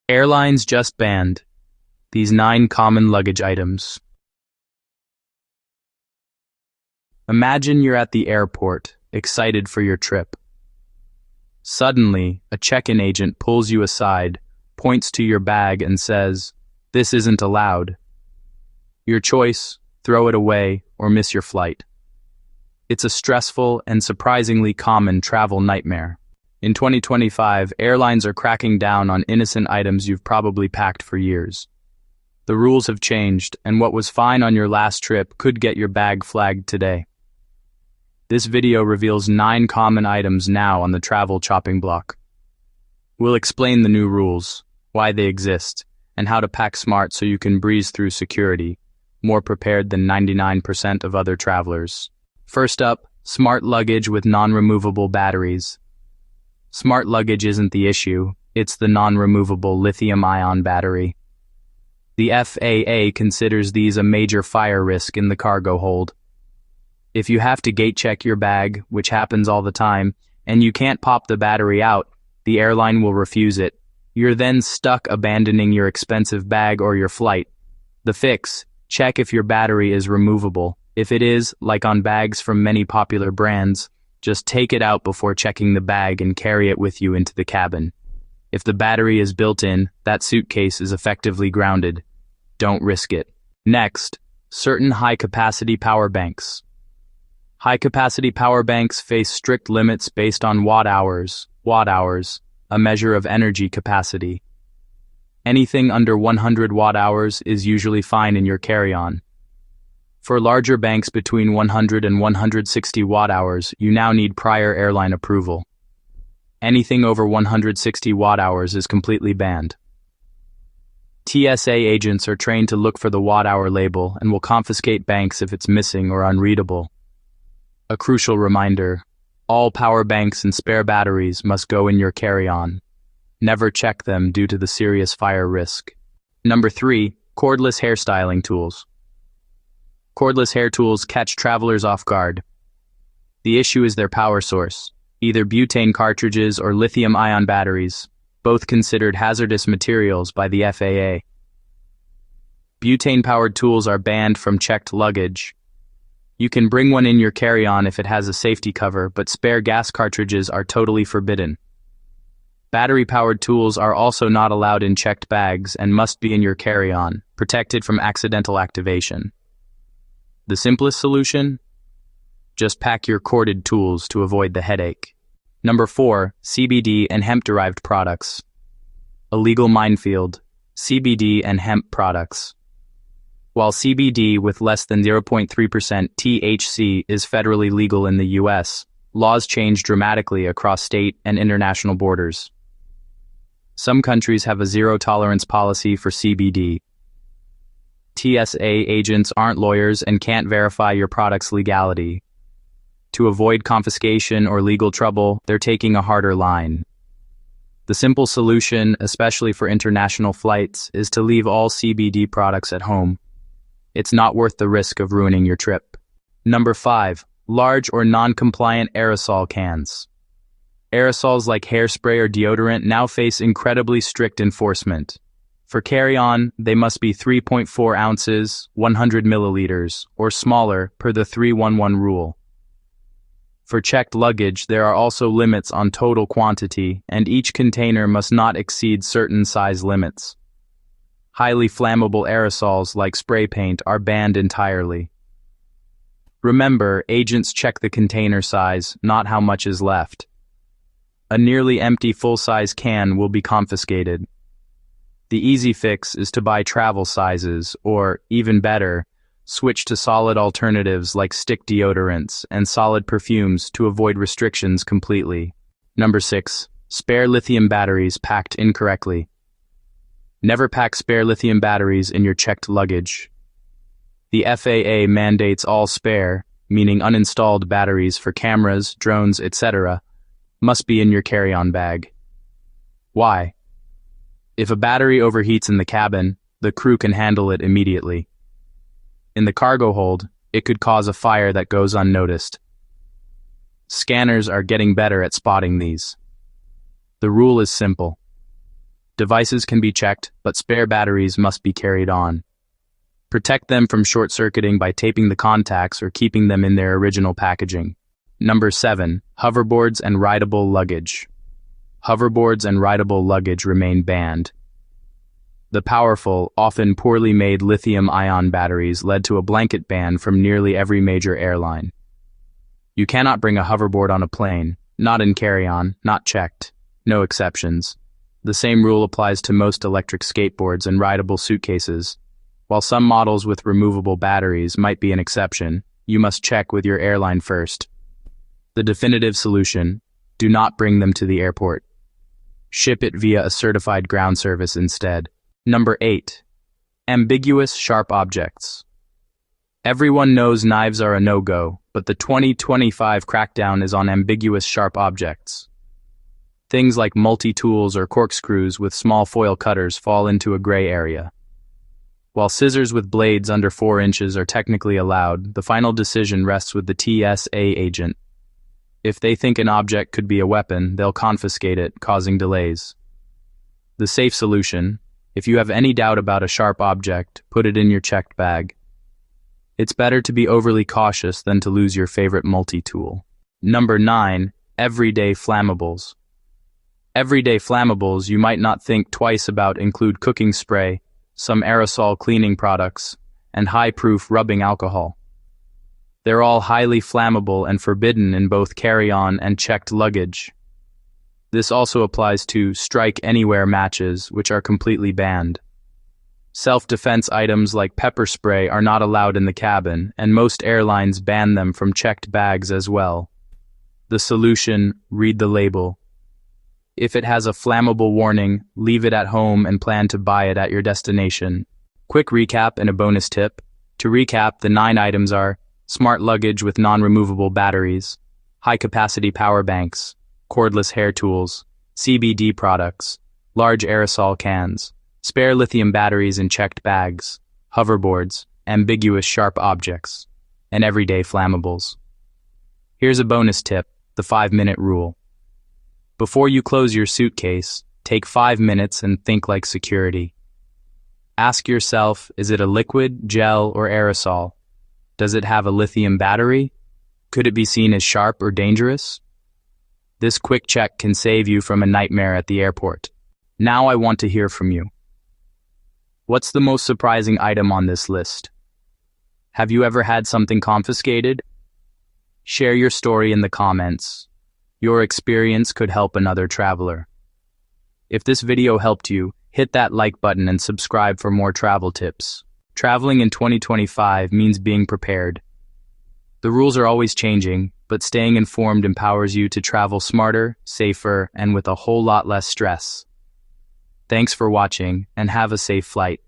Airlines just banned these 9 common luggage items. Imagine you're at the airport, excited for your trip. Suddenly, a check-in agent pulls you aside, points to your bag and says, "This isn't allowed." Your choice, throw it away or miss your flight. It's a stressful and surprisingly common travel nightmare. In 2025, airlines are cracking down on innocent items you've probably packed for years. The rules have changed, and what was fine on your last trip could get your bag flagged today. This video reveals 9 common items now on the travel chopping block. We'll explain the new rules, why they exist, and how to pack smart so you can breeze through security, more prepared than 99% of other travelers. First up, smart luggage with non-removable batteries. Smart luggage isn't the issue, it's the non-removable lithium-ion battery. The FAA considers these a major fire risk in the cargo hold. If you have to gate check your bag, which happens all the time, and you can't pop the battery out, the airline will refuse it. You're then stuck abandoning your expensive bag or your flight. The fix: check if your battery is removable. If it is, like on bags from many popular brands, just take it out before checking the bag and carry it with you into the cabin. If the battery is built in, that suitcase is effectively grounded. Don't risk it. Next, certain high-capacity power banks. High-capacity power banks face strict limits based on watt-hours, a measure of energy capacity. Anything under 100 watt-hours is usually fine in your carry-on. For larger banks between 100 and 160 watt-hours, you now need prior airline approval. Anything over 160 watt-hours is completely banned. TSA agents are trained to look for the watt-hour label and will confiscate banks if it's missing or unreadable. A crucial reminder: all power banks and spare batteries must go in your carry-on. Never check them due to the serious fire risk. Number 3. Cordless hairstyling tools. Cordless hair tools catch travelers off guard. The issue is their power source, either butane cartridges or lithium-ion batteries, both considered hazardous materials by the FAA. Butane-powered tools are banned from checked luggage. You can bring one in your carry-on if it has a safety cover, but spare gas cartridges are totally forbidden. Battery-powered tools are also not allowed in checked bags and must be in your carry-on, protected from accidental activation. The simplest solution? Just pack your corded tools to avoid the headache. Number 4. CBD and hemp-derived products. A legal minefield: CBD and hemp products. While CBD with less than 0.3% THC is federally legal in the US, laws change dramatically across state and international borders. Some countries have a zero-tolerance policy for CBD. TSA agents aren't lawyers and can't verify your product's legality. To avoid confiscation or legal trouble, they're taking a harder line. The simple solution, especially for international flights, is to leave all CBD products at home. It's not worth the risk of ruining your trip. Number 5. Large or non-compliant aerosol cans. Aerosols like hairspray or deodorant now face incredibly strict enforcement. For carry-on, they must be 3.4 ounces, 100 milliliters, or smaller per the 311 rule. For checked luggage, there are also limits on total quantity, and each container must not exceed certain size limits. Highly flammable aerosols like spray paint are banned entirely. Remember, agents check the container size, not how much is left. A nearly empty full-size can will be confiscated. The easy fix is to buy travel sizes, or, even better, switch to solid alternatives like stick deodorants and solid perfumes to avoid restrictions completely. Number 6. Spare lithium batteries packed incorrectly. Never pack spare lithium batteries in your checked luggage. The FAA mandates all spare, meaning uninstalled batteries for cameras, drones, etc., must be in your carry-on bag. Why? If a battery overheats in the cabin, the crew can handle it immediately. In the cargo hold, it could cause a fire that goes unnoticed. Scanners are getting better at spotting these. The rule is simple. Devices can be checked, but spare batteries must be carried on. Protect them from short-circuiting by taping the contacts or keeping them in their original packaging. Number 7. Hoverboards and rideable luggage. Hoverboards and rideable luggage remain banned. The powerful, often poorly made lithium-ion batteries led to a blanket ban from nearly every major airline. You cannot bring a hoverboard on a plane, not in carry-on, not checked, no exceptions. The same rule applies to most electric skateboards and rideable suitcases. While some models with removable batteries might be an exception, you must check with your airline first. The definitive solution: do not bring them to the airport. Ship it via a certified ground service instead. Number 8. Ambiguous sharp objects. Everyone knows knives are a no-go, but the 2025 crackdown is on ambiguous sharp objects. Things like multi-tools or corkscrews with small foil cutters fall into a gray area. While scissors with blades under 4 inches are technically allowed, the final decision rests with the TSA agent. If they think an object could be a weapon, they'll confiscate it, causing delays. The safe solution: if you have any doubt about a sharp object, put it in your checked bag. It's better to be overly cautious than to lose your favorite multi-tool. Number 9. Everyday flammables. Everyday flammables you might not think twice about include cooking spray, some aerosol cleaning products, and high-proof rubbing alcohol. They're all highly flammable and forbidden in both carry-on and checked luggage. This also applies to strike-anywhere matches, which are completely banned. Self-defense items like pepper spray are not allowed in the cabin, and most airlines ban them from checked bags as well. The solution: read the label. If it has a flammable warning, leave it at home and plan to buy it at your destination. Quick recap and a bonus tip. To recap, the 9 items are: smart luggage with non-removable batteries, high-capacity power banks, cordless hair tools, CBD products, large aerosol cans, spare lithium batteries in checked bags, hoverboards, ambiguous sharp objects, and everyday flammables. Here's a bonus tip: the 5-minute rule. Before you close your suitcase, take 5 minutes and think like security. Ask yourself, is it a liquid, gel, or aerosol? Does it have a lithium battery? Could it be seen as sharp or dangerous? This quick check can save you from a nightmare at the airport. Now I want to hear from you. What's the most surprising item on this list? Have you ever had something confiscated? Share your story in the comments. Your experience could help another traveler. If this video helped you, hit that like button and subscribe for more travel tips. Traveling in 2025 means being prepared. The rules are always changing, but staying informed empowers you to travel smarter, safer, and with a whole lot less stress. Thanks for watching, and have a safe flight.